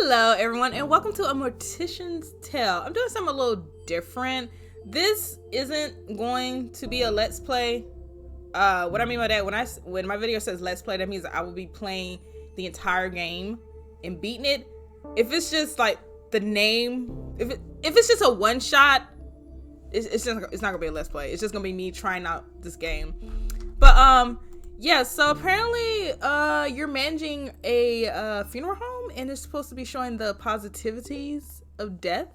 Hello everyone and welcome to a Mortician's Tale. I'm doing something a little different. This isn't going to be a let's play. What I mean by that, when my video says let's play, that means I will be playing the entire game and beating it. If it's just like the name, if it's just a one shot, it's not gonna be a let's play. It's just gonna be me trying out this game. But yeah, so apparently you're managing a funeral home and it's supposed to be showing the positivities of death.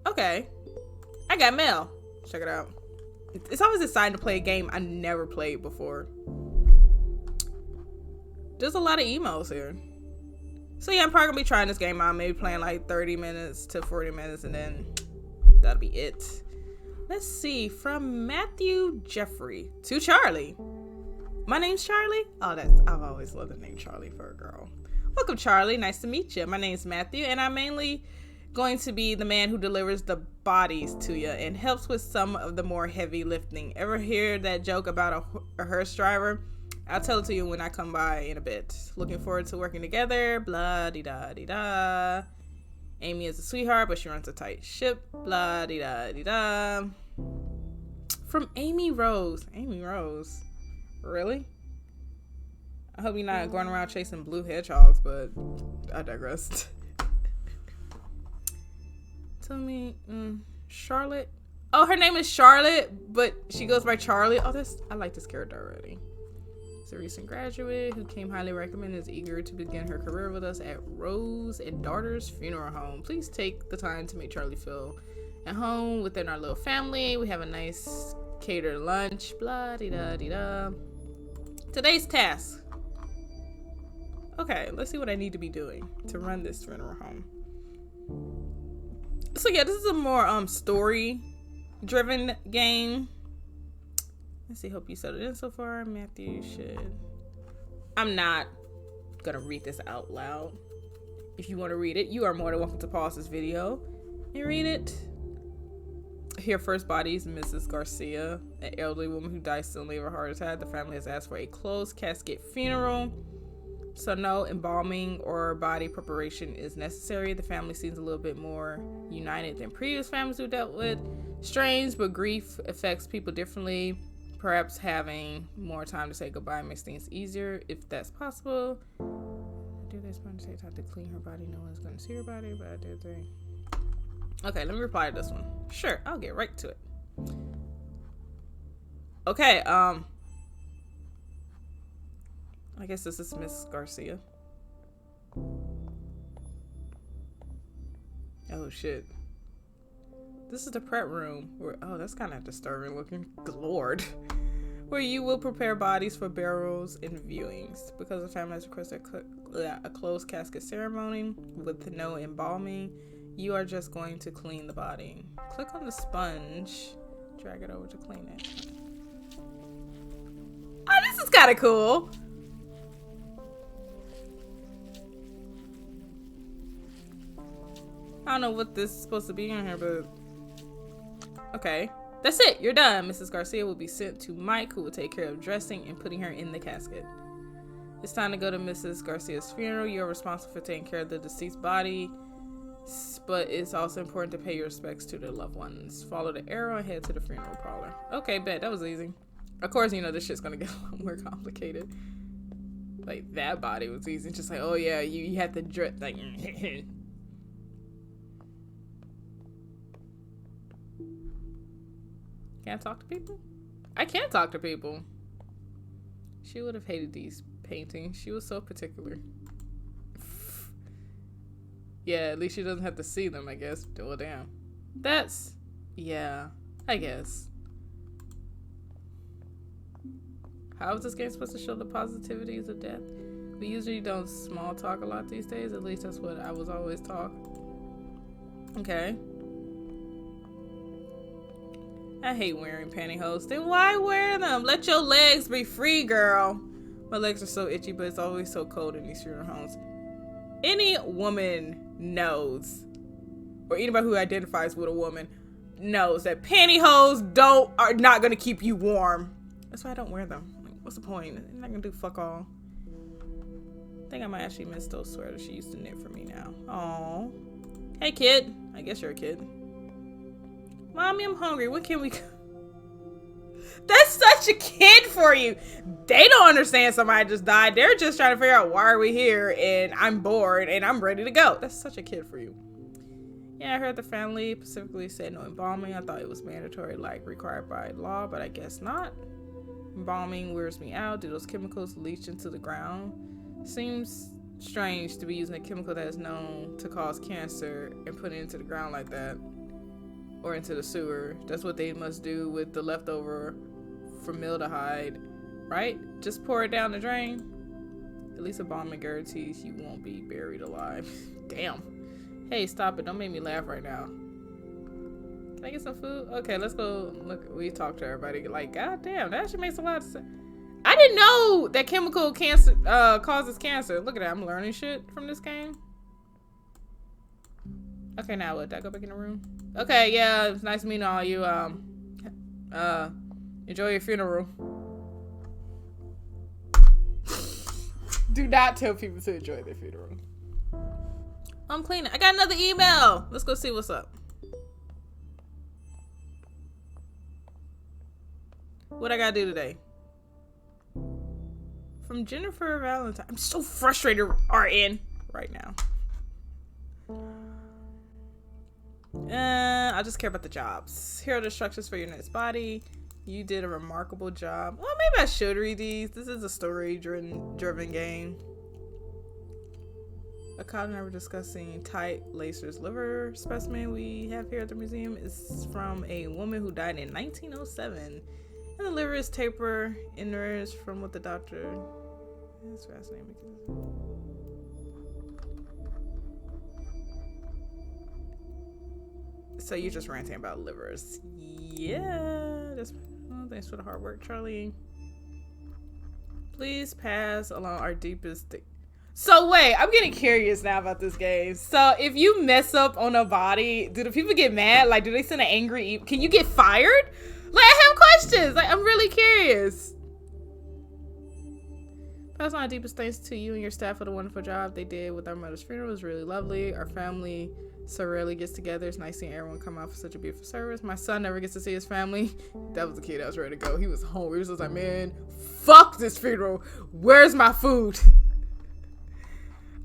Okay, I got mail. Check it out. It's always exciting to play a game I never played before. There's a lot of emails here. So yeah, I'm probably gonna be trying this game out, maybe playing like 30 minutes to 40 minutes and then that'll be it. Let's see, from Matthew Jeffrey to Charlie. My name's Charlie. Oh, I've always loved the name Charlie for a girl. Welcome, Charlie. Nice to meet you. My name's Matthew, and I'm mainly going to be the man who delivers the bodies to you and helps with some of the more heavy lifting. Ever hear that joke about a hearse driver? I'll tell it to you when I come by in a bit. Looking forward to working together. Blah dee da dee da. Amy is a sweetheart, but she runs a tight ship. Blah dee da dee da. From Amy Rose. Amy Rose. Really? I hope you're not going around chasing blue hedgehogs, but I digress. Tell me, Charlotte. Oh, her name is Charlotte, but she goes by Charlie. Oh, I like this character already. She's a recent graduate who came highly recommended, is eager to begin her career with us at Rose and Daughter's Funeral Home. Please take the time to make Charlie feel at home within our little family. We have a nice catered lunch. Blah dee da dee da. Today's task. Okay, let's see what I need to be doing to run this funeral home. So yeah, this is a more story driven game. Let's see, hope you settled in so far. Matthew should. I'm not gonna read this out loud. If you want to read it, you are more than welcome to pause this video and read it. Here, first body is Mrs. Garcia, an elderly woman who died suddenly of a heart attack. The family has asked for a closed casket funeral, so no embalming or body preparation is necessary. The family seems a little bit more united than previous families who dealt with. Strange, but grief affects people differently. Perhaps having more time to say goodbye makes things easier, if that's possible. Do they spend time to clean her body? No one's gonna see her body, but I did think. Okay, let me reply to this one. Sure, I'll get right to it. Okay, I guess this is Miss Garcia. Oh shit. This is the prep room where, oh, that's kind of disturbing looking. Lord. Where you will prepare bodies for burials and viewings. Because the family has requested a closed casket ceremony with no embalming, you are just going to clean the body. Click on the sponge. Drag it over to clean it. Oh, this is kind of cool. I don't know what this is supposed to be in here, but okay. That's it. You're done. Mrs. Garcia will be sent to Mike, who will take care of dressing and putting her in the casket. It's time to go to Mrs. Garcia's funeral. You're responsible for taking care of the deceased body, but it's also important to pay your respects to their loved ones. Follow the arrow and head to the funeral parlor. Okay, bet. That was easy. Of course, you know, this shit's gonna get a lot more complicated. Like, that body was easy. Just like, oh yeah, you have to dress, like, Can't talk to people? I can talk to people. She would have hated these paintings. She was so particular. Yeah, at least she doesn't have to see them, I guess. Well, damn. That's... yeah, I guess. How is this game supposed to show the positivities of death? We usually don't small talk a lot these days. At least that's what I was always taught. Okay. I hate wearing pantyhose. Then why wear them? Let your legs be free, girl. My legs are so itchy, but it's always so cold in these funeral homes. Any woman knows, or anybody who identifies with a woman knows that pantyhose are not gonna keep you warm. That's why I don't wear them. Like, what's the point? I'm not gonna do fuck all. I think I might actually miss those sweaters she used to knit for me now. Aww. Hey, kid. I guess you're a kid. Mommy, I'm hungry. When can we go? That's such a kid for you. They don't understand somebody just died. They're just trying to figure out why are we here, and I'm bored and I'm ready to go. That's such a kid for you. Yeah, I heard the family specifically said no embalming. I thought it was mandatory, like required by law, but I guess not. Embalming wears me out. Do those chemicals leach into the ground? Seems strange to be using a chemical that is known to cause cancer and put it into the ground like that. Or into the sewer. That's what they must do with the leftover formaldehyde, right? Just pour it down the drain. At least embalming guarantees you won't be buried alive. Damn. Hey, stop it. Don't make me laugh right now. Can I get some food? Okay, let's go. Look, we talked to everybody. Like, god damn, that actually makes a lot of sense. I didn't know that chemical cancer causes cancer. Look at that. I'm learning shit from this game. Okay, now what? Did I go back in the room? Okay, yeah, it's nice meeting all you. Enjoy your funeral. Do not tell people to enjoy their funeral. I'm cleaning. I got another email. Let's go see what's up. What I gotta do today? From Jennifer Valentine. I'm so frustrated, RN, right now. I just care about the jobs. Here are the instructions for your next body. You did a remarkable job. Well, maybe I should read these. This is a story-driven game. A colleague and I were discussing Tight Lacer's liver specimen we have here at the museum is from a woman who died in 1907. And the liver is taper inwards from what the doctor... That's fascinating. So you're just ranting about livers. Yeah. Just, thanks for the hard work, Charlie. Please pass along our deepest... So wait, I'm getting curious now about this game. So if you mess up on a body, do the people get mad? Like, do they send an angry... Can you get fired? Like, I have questions. Like, I'm really curious. Pass on our deepest thanks to you and your staff for the wonderful job they did with our mother's funeral. It was really lovely. Our family so rarely gets together. It's nice seeing everyone come out for such a beautiful service. My son never gets to see his family. That was the kid that was ready to go. He was home. He was just like, man, fuck this funeral. Where's my food?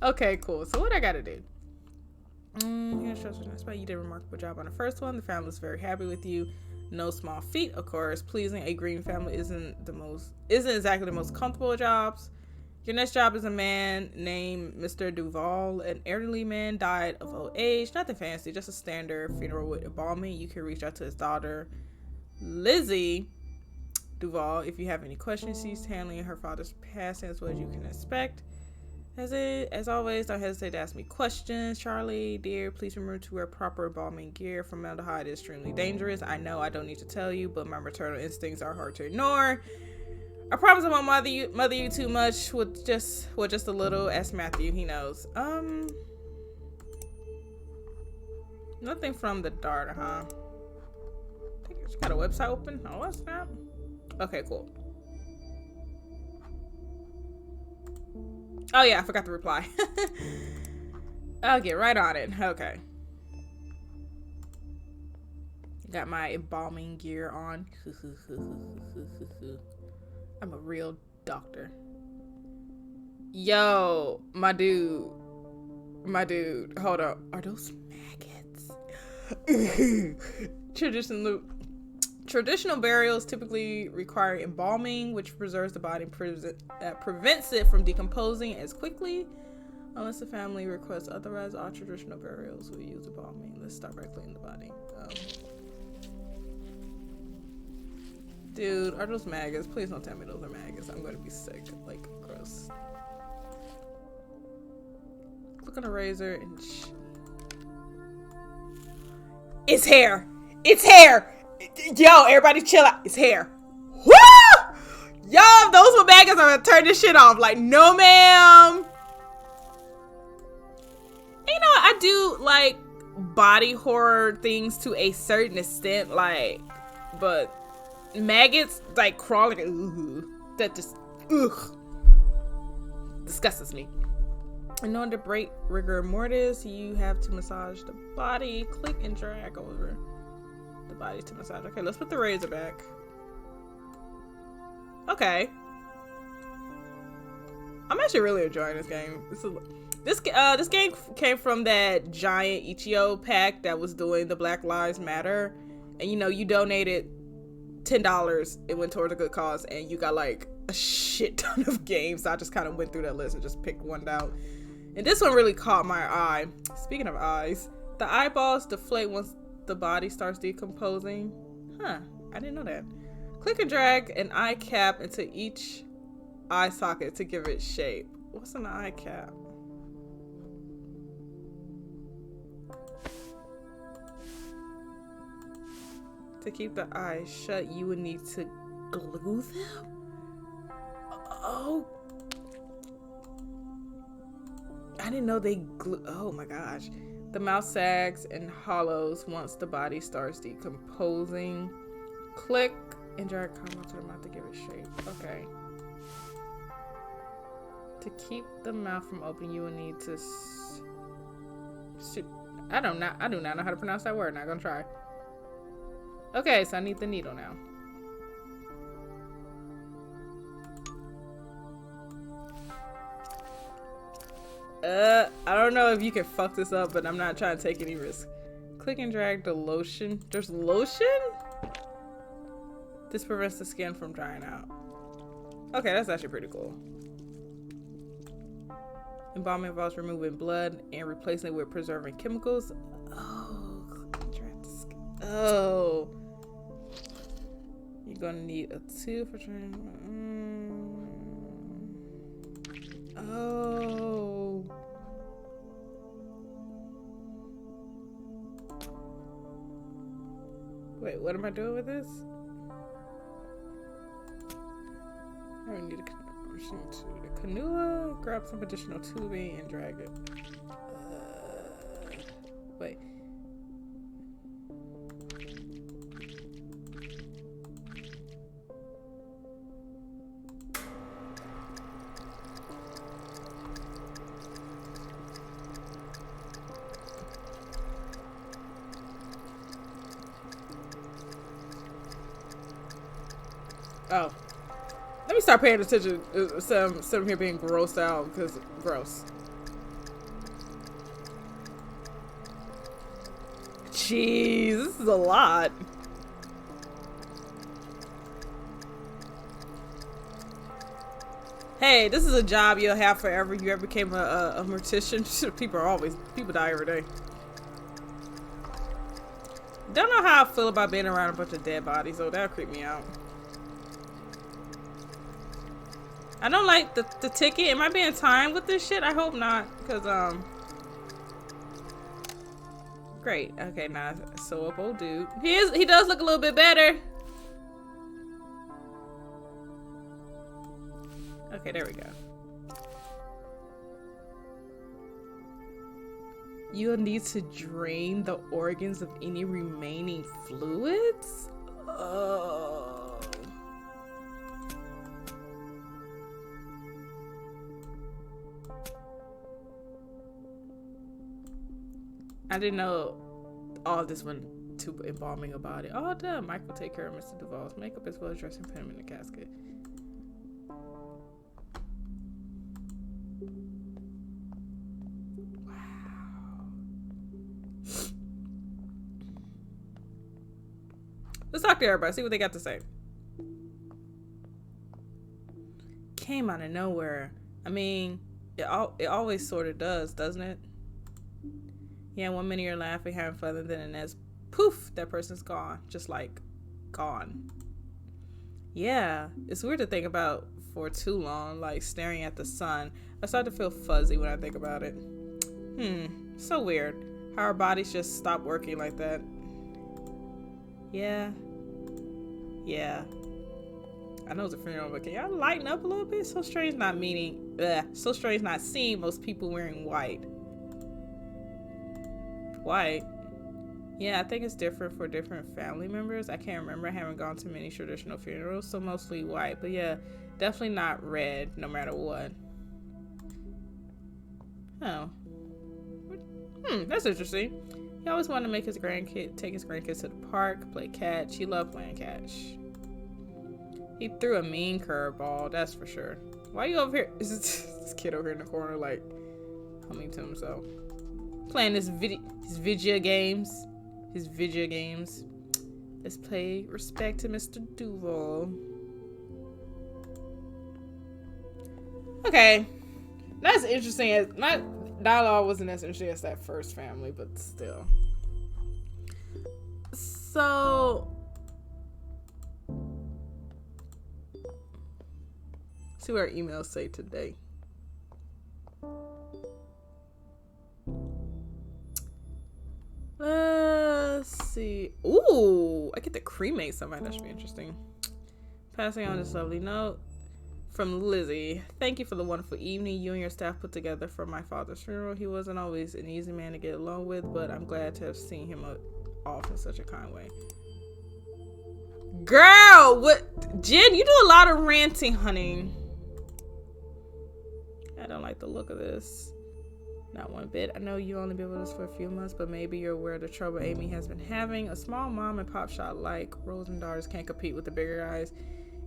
Okay, cool. So what I gotta do? You did a remarkable job on the first one. The family was very happy with you. No small feat, of course. Pleasing a green family isn't exactly the most comfortable of jobs. Your next job is a man named Mr. Duval. An elderly man died of old age. Nothing fancy, just a standard funeral with embalming. You can reach out to his daughter, Lizzie Duval, if you have any questions. She's handling her father's passing as well as you can expect. As always, don't hesitate to ask me questions. Charlie, dear, please remember to wear proper embalming gear. Formaldehyde is extremely dangerous. I know I don't need to tell you, but my maternal instincts are hard to ignore. I promise I won't mother you too much with just a little. Ask Matthew, he knows. Nothing from the daughter, huh? I think she got a website open. Oh, what's that? Okay, cool. Oh yeah, I forgot to reply. I'll get right on it. Okay. Got my embalming gear on. I'm a real doctor. Yo, my dude. Hold up. Are those maggots? Traditional burials typically require embalming, which preserves the body and prevents it from decomposing as quickly. Unless the family requests otherwise, all traditional burials will use embalming. Let's start by cleaning the body. Dude, are those maggots? Please don't tell me those are maggots. I'm going to be sick. Like, gross. Click on a razor and... It's hair! It's hair! Yo, everybody chill out. It's hair. Woo! Yo, if those were maggots, I'm gonna turn this shit off. Like, no, ma'am. You know, I do like body horror things to a certain extent, like, but maggots like crawling, that just disgusts me. In order to break rigor mortis, you have to massage the body. Click and drag over the body to massage. Okay, let's put the razor back. Okay. I'm actually really enjoying this game. This game came from that giant Ichio pack that was doing the Black Lives Matter, and you know, you donated $10, it went towards a good cause, and you got like a shit ton of games. So I just kind of went through that list and just picked one out, and this one really caught my eye. Speaking of eyes, the eyeballs deflate once the body starts decomposing. Huh, I didn't know that. Click and drag an eye cap into each eye socket to give it shape. What's an eye cap? To keep the eyes shut, you would need to glue them? Oh. I didn't know they glue. Oh my gosh. The mouth sags and hollows once the body starts decomposing. Click and drag combo to the mouth to give it shape. Okay. To keep the mouth from opening, you will need to. I do not know how to pronounce that word. Not gonna try. Okay, so I need the needle now. I don't know if you can fuck this up, but I'm not trying to take any risk. Click and drag the lotion. There's lotion? This prevents the skin from drying out. Okay, that's actually pretty cool. Embalming involves removing blood and replacing it with preserving chemicals. Oh, click and drag the skin. Oh. You're gonna need a tube for trying. Oh. Wait, what am I doing with this? I need a cannula. Grab some additional tubing and drag it. Wait. Oh. Let me start paying attention instead of here being grossed out, because gross. Jeez, this is a lot. Hey, this is a job you'll have forever. You ever became a mortician? People die every day. Don't know how I feel about being around a bunch of dead bodies, so that'll creep me out. I don't like the ticket. Am I being timed with this shit? I hope not, because great. Okay, now sew up old dude. He does look a little bit better. Okay, there we go. You'll need to drain the organs of any remaining fluids? Oh. I didn't know all of this went to embalming a body. Oh, damn. Mike will take care of Mr. Duvall's makeup as well as dressing him in the casket. Wow. Let's talk to everybody. See what they got to say. Came out of nowhere. I mean, it always sort of does, doesn't it? Yeah, 1 minute you're laughing, having fun, and then the next, poof, that person's gone. Just like, gone. Yeah, it's weird to think about for too long, like staring at the sun. I start to feel fuzzy when I think about it. So weird. How our bodies just stop working like that. Yeah. I know it's a funeral, but can y'all lighten up a little bit? So strange not seeing most people wearing white. White? Yeah, I think it's different for different family members. I can't remember. I haven't gone to many traditional funerals, so mostly white. But yeah, definitely not red, no matter what. Oh. That's interesting. He always wanted to make his take his grandkids to the park, play catch. He loved playing catch. He threw a mean curveball, that's for sure. Why are you over here? This kid over here in the corner, like, humming to himself. Playing his video games. His video games. Let's play Respect to Mr. Duval. Okay. That's interesting. My dialogue wasn't as interesting as that first family, but still. So, see what our emails say today. Let's see. Ooh, I get to cremate somebody. That should be interesting. Passing on this lovely note from Lizzie. Thank you for the wonderful evening you and your staff put together for my father's funeral. He wasn't always an easy man to get along with, but I'm glad to have seen him off in such a kind way. Girl, what? Jen, you do a lot of ranting, honey. I don't like the look of this. Not one bit. I know you only been with us for a few months, but maybe you're aware of the trouble Amy has been having. A small mom and pop shop like Rose and Daughters can't compete with the bigger guys.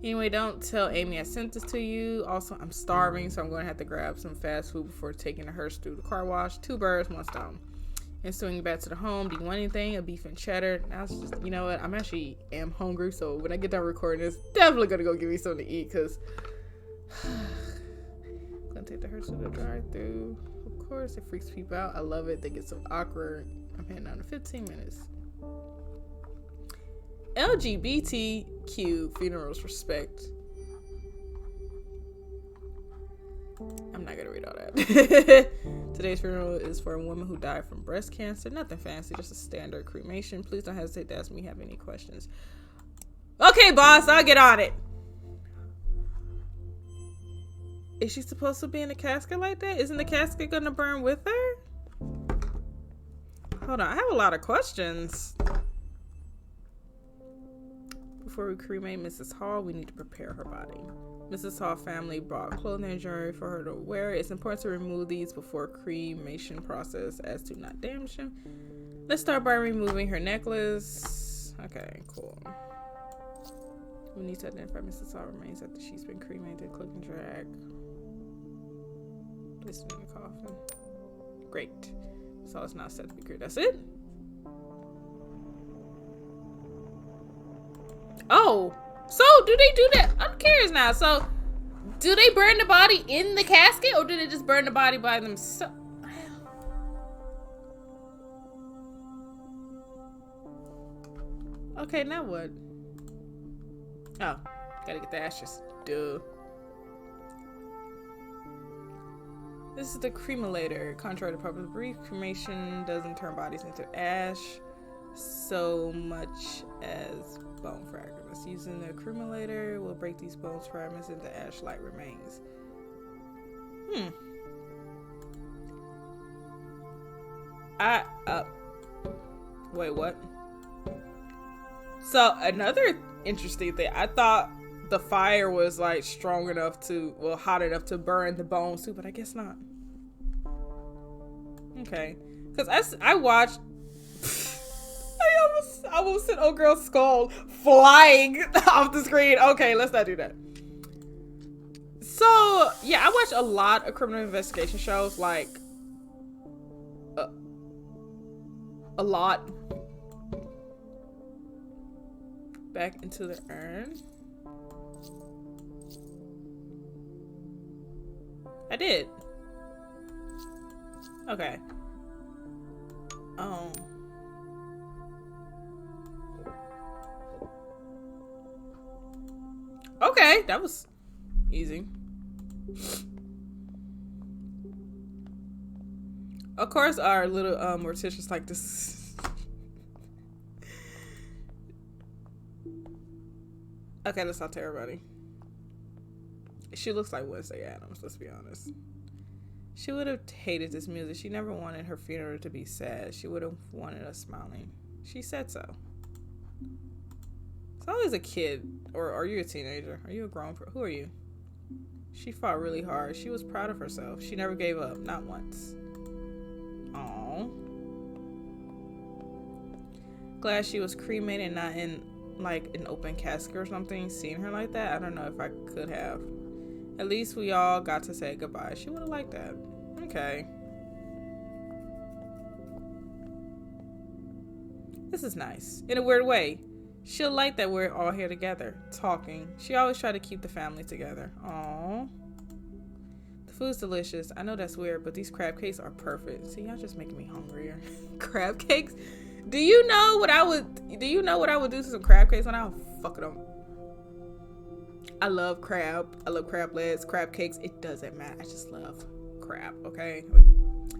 Anyway, don't tell Amy I sent this to you. Also, I'm starving, so I'm going to have to grab some fast food before taking the hearse through the car wash. 2 birds, 1 stone. And swinging back to the home. Do you want anything? A beef and cheddar. Now it's just, you know what? I'm actually hungry, so when I get done recording this, definitely going to go give me something to eat, because I'm going to take the hearse to the drive-through. Of course, it freaks people out. I love it. They get so awkward. I'm heading down to 15 minutes. LGBTQ funerals respect. I'm not gonna read all that. Today's funeral is for a woman who died from breast cancer. Nothing fancy, just a standard cremation. Please don't hesitate to ask me if you have any questions. Okay, boss, I'll get on it. Is she supposed to be in a casket like that? Isn't the casket gonna burn with her? Hold on, I have a lot of questions. Before we cremate Mrs. Hall, we need to prepare her body. Mrs. Hall family brought clothing and jewelry for her to wear. It's important to remove these before cremation process as to not damage them. Let's start by removing her necklace. Okay, cool. We need to identify Mrs. Hall remains after she's been cremated. Click and drag. Place it in the coffin. Great. So it's not set to be cremated. That's it? Oh, so do they do that? I'm curious now. So do they burn the body in the casket, or do they just burn the body by themselves? Okay, now what? Oh, gotta get the ashes. Duh. This is the cremulator. Contrary to public belief, cremation doesn't turn bodies into ash so much as bone fragments. Using the cremulator will break these bone fragments into ash-like remains. Wait, what? So another interesting thing, I thought the fire was like strong enough to, well, hot enough to burn the bones too, but I guess not. Okay, because I watched. I almost sent old girl's skull flying off the screen. Okay, let's not do that. So yeah, I watch a lot of criminal investigation shows, like a lot. Back into the urn. I did. Okay. Okay, that was easy. Of course, our little Mortician's like this. Okay, let's talk to everybody. She looks like Wednesday Addams, let's be honest. She would have hated this music. She never wanted her funeral to be sad. She would have wanted us smiling. She said so. So I was a kid, or are you a teenager? Are you a grown person? Who are you? She fought really hard. She was proud of herself. She never gave up, not once. Aww. Glad she was cremated and not in like an open casket or something. Seeing her like that, I don't know if I could have. At least we all got to say goodbye. She would have liked that. Okay. This is nice. In a weird way. She'll like that we're all here together, talking. She always tried to keep the family together. Aww. The food's delicious. I know that's weird, but these crab cakes are perfect. See, y'all just making me hungrier. Crab cakes? Do you know what I would do to some crab cakes when I would fuck it up? I love crab. I love crab legs, crab cakes. It doesn't matter. I just love crab, okay?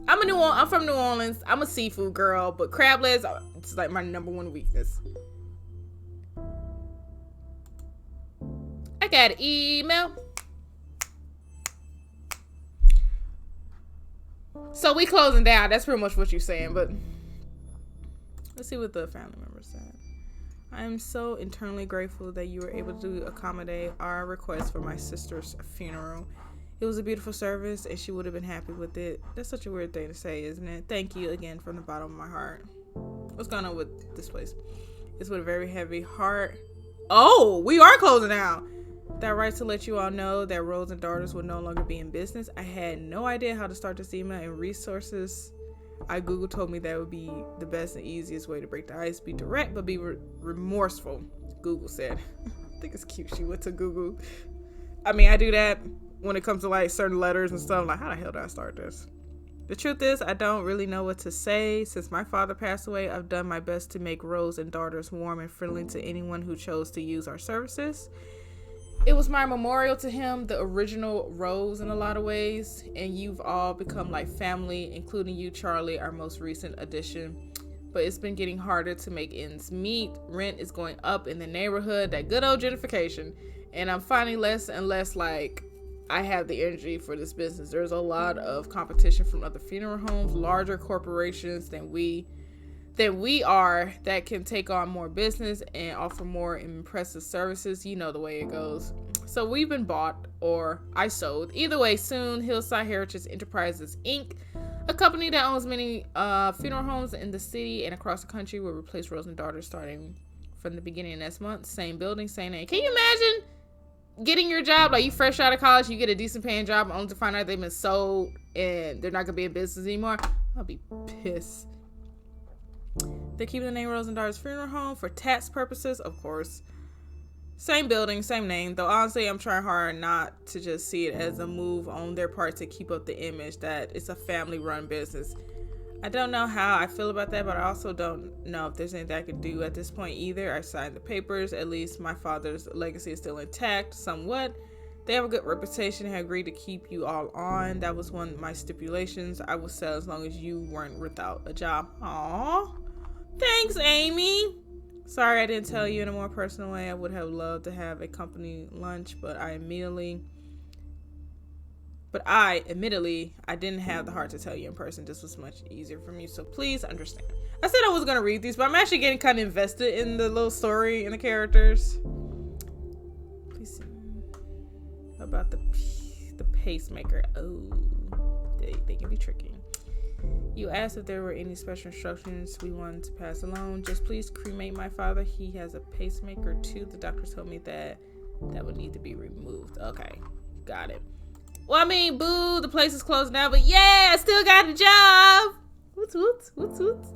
I'm from New Orleans. I'm a seafood girl, but crab legs, it's like my #1 weakness. I got an email. So we closing down. That's pretty much what you're saying, but let's see what the family member said. I am so internally grateful that you were able to accommodate our request for my sister's funeral. It was a beautiful service and she would have been happy with it. That's such a weird thing to say, isn't it? Thank you again from the bottom of my heart. What's going on with this place? It's with a very heavy heart. Oh, we are closing down. That writes to let you all know that Rose and Daughters will no longer be in business. I had no idea how to start this email, and resources I Googled told me that would be the best and easiest way to break the ice. Be direct, but be remorseful, Google said. I think it's cute she went to Google. I mean, I do that when it comes to like certain letters and stuff. Like, how the hell do I start this? The truth is, I don't really know what to say. Since my father passed away, I've done my best to make Rose and Daughters warm and friendly to anyone who chose to use our services. It was my memorial to him, the original Rose in a lot of ways, and you've all become like family, including you, Charlie, our most recent addition. But it's been getting harder to make ends meet. Rent is going up in the neighborhood, that good old gentrification, and I'm finding less and less like I have the energy for this business. There's a lot of competition from other funeral homes, larger corporations than we are, that can take on more business and offer more impressive services. You know the way it goes. So we've been bought, or I sold. Either way, soon Hillside Heritage Enterprises Inc., a company that owns many funeral homes in the city and across the country, will replace Rose and Daughters starting from the beginning of next month. Same building, same name. Can you imagine getting your job, like you fresh out of college, you get a decent paying job, only to find out they've been sold and they're not gonna be in business anymore? I'll be pissed. They're keeping the name Rose and Daughters Funeral Home for tax purposes, of course. Same building, same name. Though honestly, I'm trying hard not to just see it as a move on their part to keep up the image that it's a family-run business. I don't know how I feel about that, but I also don't know if there's anything I could do at this point either. I signed the papers. At least my father's legacy is still intact, somewhat. They have a good reputation and have agreed to keep you all on. That was one of my stipulations. I would sell as long as you weren't without a job. Aww. Thanks, Amy. Sorry I didn't tell you in a more personal way. I would have loved to have a company lunch, but I admittedly, I didn't have the heart to tell you in person. This was much easier for me, so please understand. I said I was going to read these, but I'm actually getting kind of invested in the little story and the characters. Please. About the pacemaker. Oh, they can be tricky. You asked if there were any special instructions we wanted to pass along. Just please cremate my father. He has a pacemaker too. The doctor told me that would need to be removed. Okay, got it. Well, I mean, boo, the place is closed now, but yeah, I still got a job. Woots, woots, woots, woots.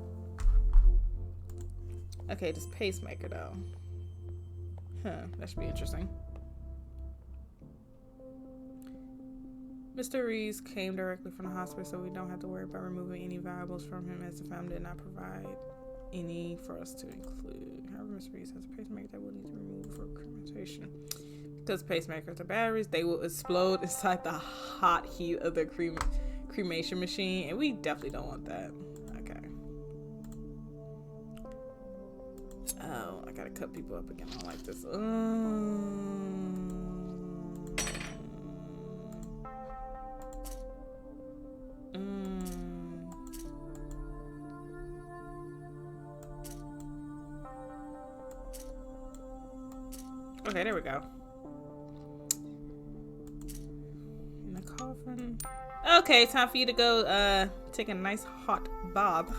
Okay, this pacemaker though. That should be interesting. Mr. Reeves came directly from the hospital, so we don't have to worry about removing any valuables from him, as the family did not provide any for us to include. However, Mr. Reeves has a pacemaker that will need to be removed for cremation. Because pacemakers are batteries, they will explode inside the hot heat of the cremation machine, and we definitely don't want that. Okay. Oh, I gotta cut people up again. I don't like this. Okay, there we go. the coffin. Okay, time for you to go take a nice hot bath.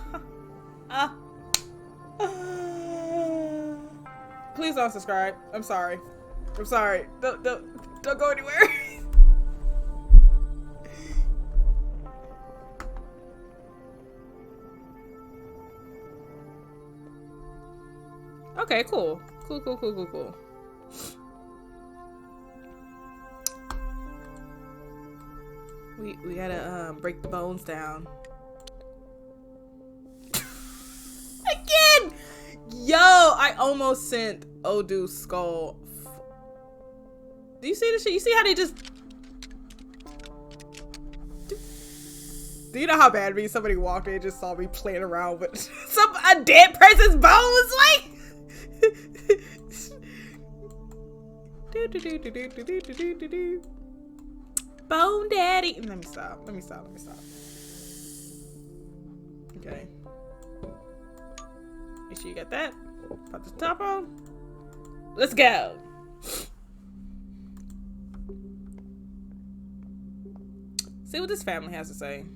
Please don't subscribe. I'm sorry. I'm sorry. Don't go anywhere. Okay, cool. Cool. We gotta break the bones down. Again! Yo, I almost sent Odu's skull. Do you see this shit? You see how they just... Do you know how bad me? Somebody walked in and just saw me playing around with a dead person's bones? Like... Bone daddy. Let me stop. Okay. Make sure you got that. Put the top on. Let's go. See what this family has to say.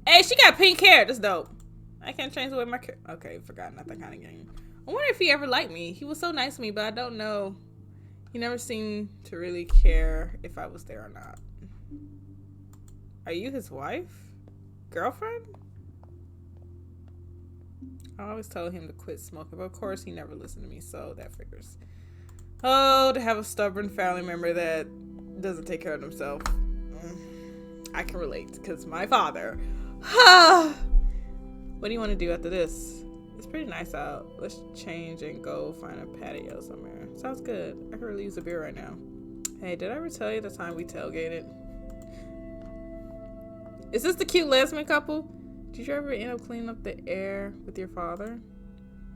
Hey, she got pink hair. That's dope. I can't change the way my okay, forgot not that kind of game. I wonder if he ever liked me. He was so nice to me, but I don't know. He never seemed to really care if I was there or not. Are you his wife? Girlfriend? I always told him to quit smoking, but of course he never listened to me, so that figures. Oh, to have a stubborn family member that doesn't take care of himself. I can relate, because my father. What do you want to do after this? It's pretty nice out. Let's change and go find a patio somewhere. Sounds good. I could really use a beer right now. Hey, did I ever tell you the time we tailgated? Is this the cute lesbian couple? Did you ever end up cleaning up the air with your father?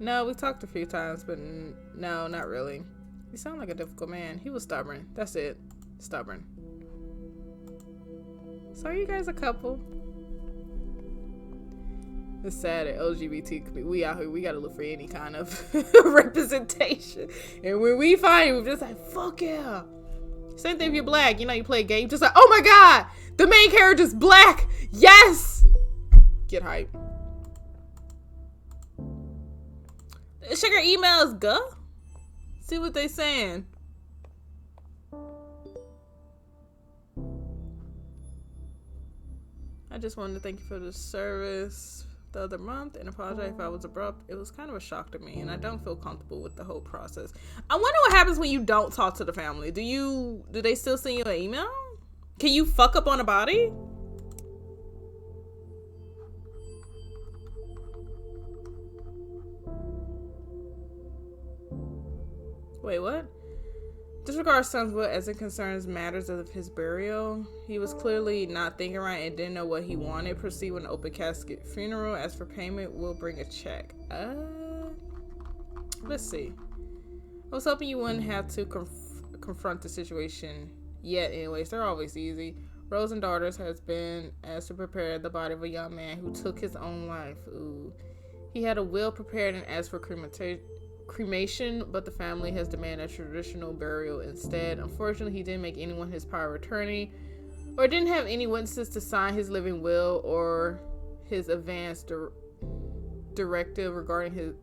No, we talked a few times, but no, not really. You sound like a difficult man. He was stubborn. That's it. Stubborn. So are you guys a couple? It's sad at LGBT, we out here, we gotta look for any kind of representation. And when we find it, we're just like, fuck yeah. Same thing if you're black, you know, you play a game, just like, oh my god, the main character's black. Yes. Get hype. Check your emails, go. See what they saying. I just wanted to thank you for the service the other month and apologize if I was abrupt. It was kind of a shock to me and I don't feel comfortable with the whole process. I wonder what happens when you don't talk to the family. Do they still send you an email? Can you fuck up on a body? Wait, what? Disregard son's will as it concerns matters of his burial. He was clearly not thinking right and didn't know what he wanted. Proceed with an open casket funeral. As for payment, we'll bring a check. Let's see. I was hoping you wouldn't have to confront the situation yet. Anyways, they're always easy. Rose and Daughters has been asked to prepare the body of a young man who took his own life. Ooh. He had a will prepared and asked for cremation, but the family has demanded a traditional burial instead. Unfortunately, he didn't make anyone his power of attorney or didn't have any witnesses to sign his living will or his advance directive regarding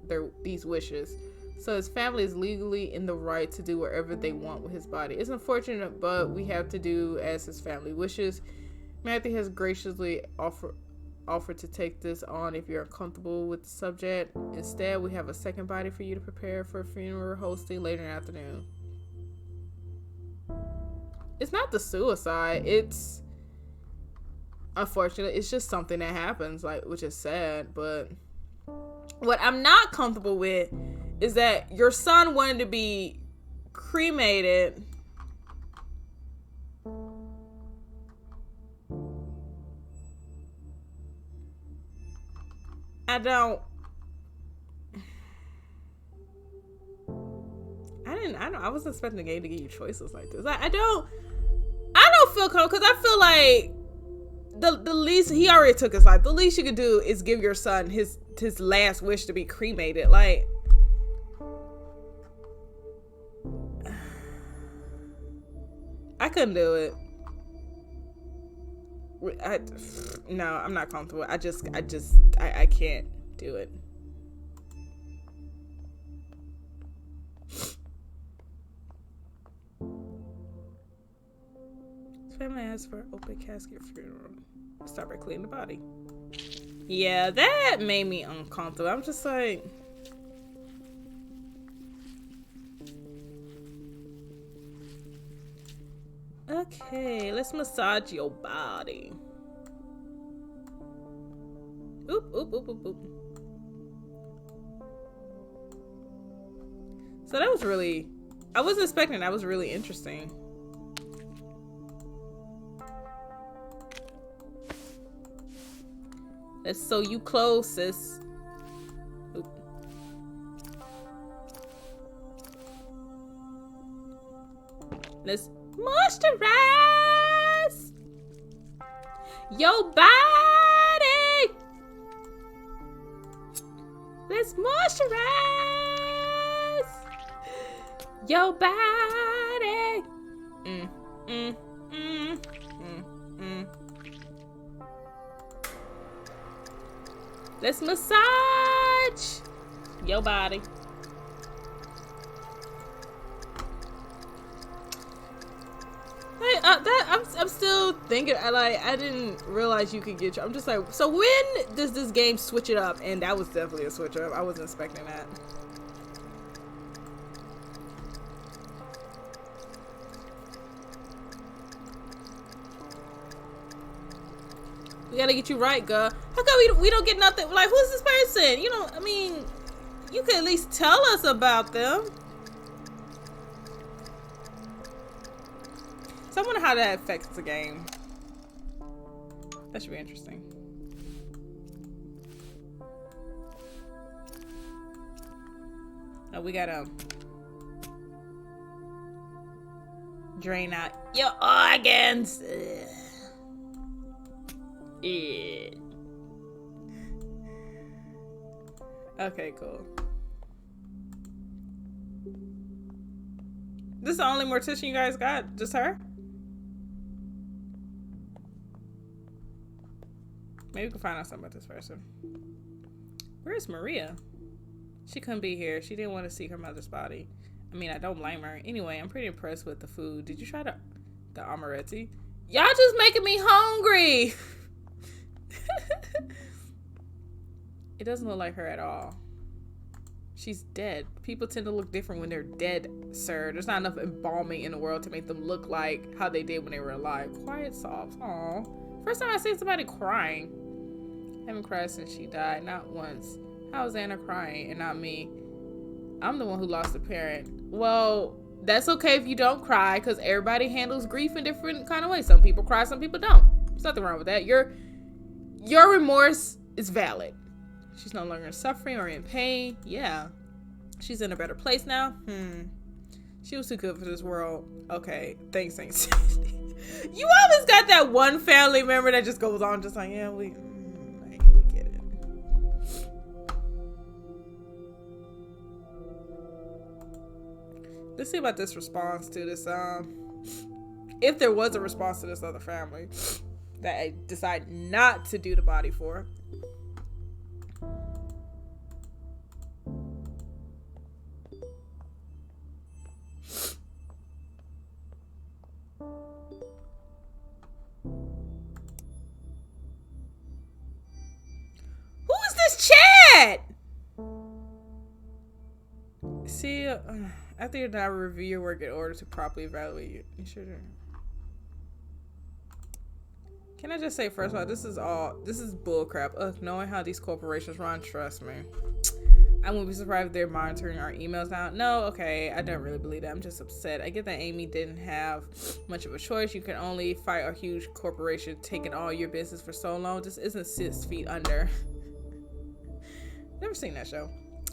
these wishes. So his family is legally in the right to do whatever they want with his body. It's unfortunate, but we have to do as his family wishes. Matthew has graciously offered to take this on if you're uncomfortable with the subject. Instead, we have a second body for you to prepare for a funeral hosting later in the afternoon. It's not the suicide. It's unfortunate. It's just something that happens, like, which is sad. But what I'm not comfortable with is that your son wanted to be cremated. I wasn't expecting the game to give you choices like this. I don't feel comfortable because I feel like the least, he already took his life. The least you could do is give your son his last wish to be cremated. Like, I couldn't do it. No, I'm not comfortable. I can't do it. Family asked for open casket funeral. Start by cleaning the body. Yeah, that made me uncomfortable. I'm just like, okay, let's massage your body. Oop, oop, oop, oop, oop. So that was really, I wasn't expecting that. Was really interesting. Let's sew you close, sis. Oop. Let's moisturize your body. Let's moisturize your body. Let's massage your body. Hey, I'm still thinking. I didn't realize you could get. I'm just like, so when does this game switch it up? And that was definitely a switch up. I wasn't expecting that. We gotta get you right, girl. How come we don't get nothing? Like, who's this person? You know, I mean, you could at least tell us about them. So I wonder how that affects the game. That should be interesting. Oh, we gotta drain out your organs. Ugh. Yeah. Okay, cool. This is the only mortician you guys got? Just her? Maybe we can find out something about this person. Where's Maria? She couldn't be here. She didn't want to see her mother's body. I mean, I don't blame her. Anyway, I'm pretty impressed with the food. Did you try the amaretti? Y'all just making me hungry. It doesn't look like her at all. She's dead. People tend to look different when they're dead, sir. There's not enough embalming in the world to make them look like how they did when they were alive. Quiet sobs. Aw. First time I see somebody crying. I haven't cried since she died. Not once. How is Anna crying and not me? I'm the one who lost a parent. Well, that's okay if you don't cry, because everybody handles grief in different kind of ways. Some people cry, some people don't. There's nothing wrong with that. Your remorse is valid. She's no longer suffering or in pain. Yeah. She's in a better place now. She was too good for this world. Okay. Thanks. You always got that one family member that just goes on just like, yeah, we get it. Let's see about this response to this, if there was a response to this other family that I decided not to do the body for. Who is this chat? See, after you're done, review your work in order to properly evaluate you. You should. Can I just say, first of all, this is bullcrap. Ugh, knowing how these corporations run, trust me. I wouldn't be surprised if they're monitoring our emails now. No, okay, I don't really believe that. I'm just upset. I get that Amy didn't have much of a choice. You can only fight a huge corporation taking all your business for so long. This isn't 6 feet under. Never seen that show.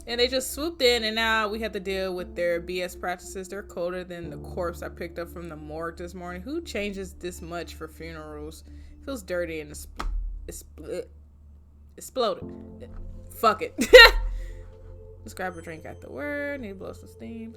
And they just swooped in, and now we have to deal with their BS practices. They're colder than the corpse I picked up from the morgue this morning. Who changes this much for funerals? It feels dirty and exploded. Fuck it. Let's grab a drink at the word. Need to blow some steam.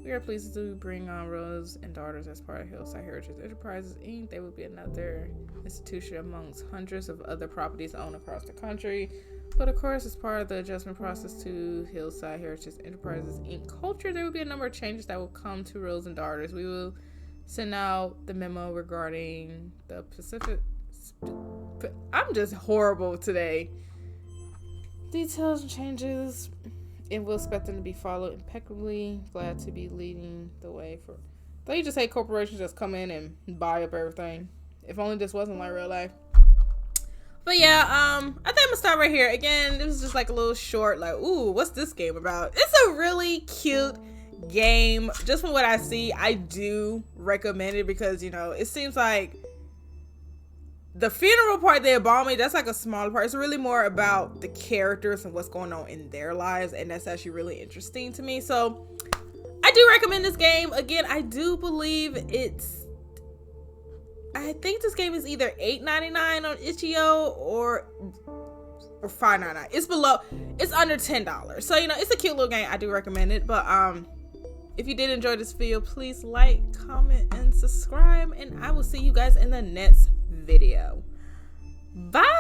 We are pleased to bring on Rose and Daughters as part of Hillside Heritage Enterprises, Inc. They will be another institution amongst hundreds of other properties owned across the country. But of course, as part of the adjustment process to Hillside Heritage Enterprises, Inc. culture, there will be a number of changes that will come to Rose and Daughters. We will send out the memo regarding the Pacific. I'm just horrible today. Details and changes, and we'll expect them to be followed impeccably. Glad to be leading the way for. Don't you just hate corporations just come in and buy up everything? If only this wasn't like real life. But yeah, I think I'm gonna stop right here. Again, it was just like a little short, like, ooh, what's this game about? It's a really cute game. Just from what I see, I do recommend it because, you know, it seems like the funeral part, the embalming, that's like a smaller part. It's really more about the characters and what's going on in their lives, and that's actually really interesting to me. So I do recommend this game. Again, I do believe I think this game is either $8.99 on itch.io or $5.99. It's under $10. So, you know, it's a cute little game. I do recommend it. But if you did enjoy this video, please like, comment, and subscribe. And I will see you guys in the next video. Bye.